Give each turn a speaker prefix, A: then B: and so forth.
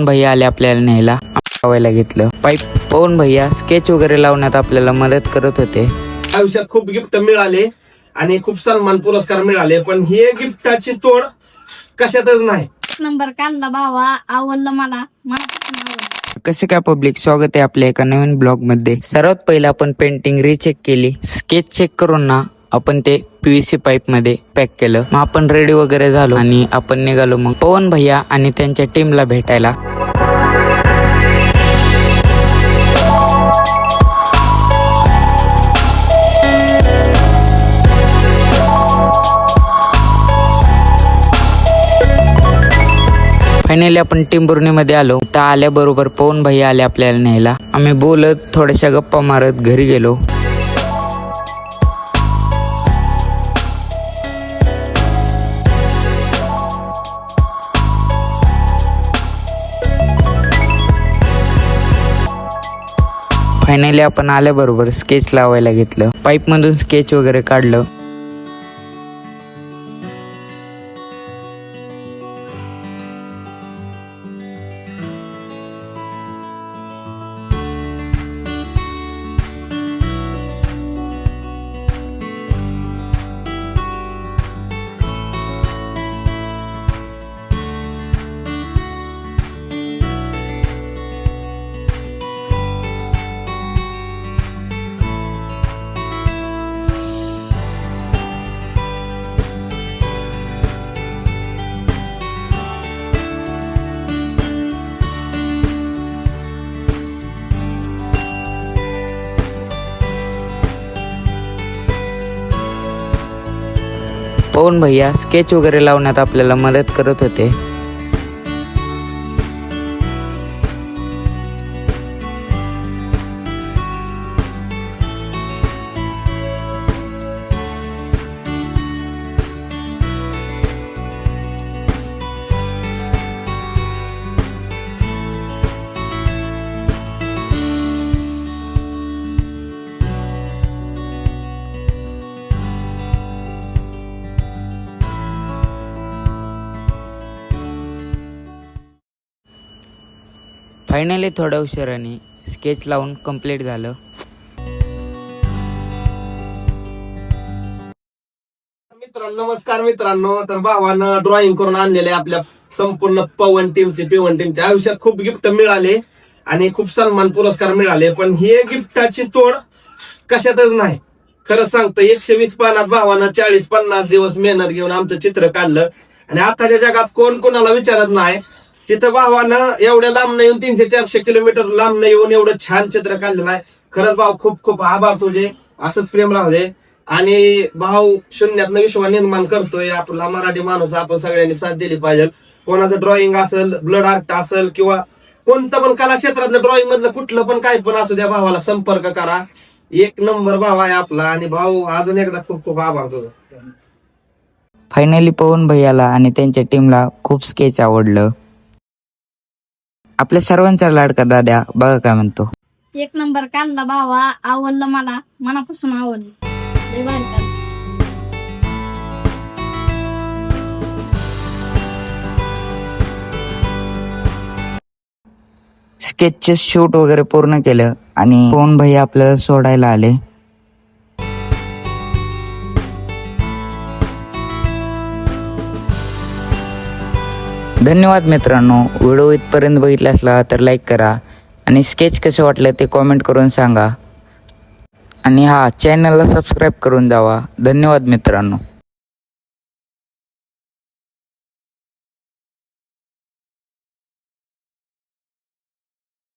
A: भैया आले आपल्याला न्यायला, लावायला घेतलं पाईप. पवन भैया स्केच वगैरे लावण्यात आपल्याला मदत करत होते.
B: आयुष्यात खूप गिफ्ट मिळाले आणि खूप सन्मान पुरस्कार मिळाले, पण हे गिफ्टाची तोड कशातच नाही.
C: नंबर काढला भावा, आवडलं मला मनापासून आवडलं.
A: कसे काय पब्लिक, स्वागत आहे आपल्या एका नवीन ब्लॉग मध्ये. सर्वात पहिला आपण पेंटिंग रिचेक केली. स्केच चेक करून ना आपण ते PVC पाईप मध्ये पॅक केलं. मग आपण रेडी वगैरे झालो आणि आपण निघालो मग पवन भैया आणि त्यांच्या टीमला भेटायला. फायनली आपण टेंभुर्णीमध्ये आलो. तर आल्याबरोबर पवन भैया आले आपल्याला न्यायला. आम्ही बोलत थोड्याशा गप्पा मारत घरी गेलो. फायनली आपण आल्याबरोबर स्केच लावायला घेतलं. पाईप मधून स्केच वगैरे काढलं. पवन भैया स्केच वगैरे लावण्यात आपल्याला मदत करत होते. फायनली थोड्या उशिराने स्केच लावून कंप्लीट झालं.
B: नमस्कार मित्रांनो, तर भावानं ड्रॉइंग करून आणलेले आपल्या संपूर्ण पवन टीमचे आयुष्यात खूप गिफ्ट मिळाले आणि खूप सन्मान पुरस्कार मिळाले, पण हे गिफ्टाची तोड कशातच नाही. खरं सांगतो, 120 पानात भावानं 40-50 दिवस मेहनत घेऊन आमचं चित्र काढलं आणि आताच्या जगात कोण कोणाला विचारत नाही. तिथं भावानं एवढ्या लांब येऊन 300-400 किलोमीटर लांब येऊन एवढं छान चित्र काढलेलं आहे. खरंच भाऊ खूप खूप आभार तुझे. असंच प्रेम राहू दे. आणि भाऊ शून्यातनं विश्व निर्माण करतोय. आपला मराठी माणूस, आपण सगळ्यांनी साथ दिली पाहिजे. कोणाचं ड्रॉइंग असेल, ब्लड आर्ट असेल किंवा कोणतं पण कला क्षेत्रातलं ड्रॉइंग मधलं कुठलं पण काही पण असू द्या, भावाला संपर्क करा. 1 नंबर भाव आहे आपला. आणि भाऊ अजून एकदा खूप खूप आभार तुझं.
A: फायनली पवन भैयाला आणि त्यांच्या टीमला खूप स्केच आवडलं. आपल्या सर्वांचा लाडका दाद्या बघा काय म्हणतो.
C: 1 नंबर काढला भावा, आवडलं मला मनापासून आवडलं. लय भारी काढलं.
A: स्केचचे शूट वगैरे पूर्ण केलं आणि पवन भैया आपल्याला सोडायला आले. धन्यवाद मित्रांनो. व्हिडिओ इथपर्यंत बघितला असला तर लाईक करा आणि स्केच कसं वाटलं ते कॉमेंट करून सांगा. आणि चॅनलला सबस्क्राईब करून जावा. धन्यवाद मित्रांनो.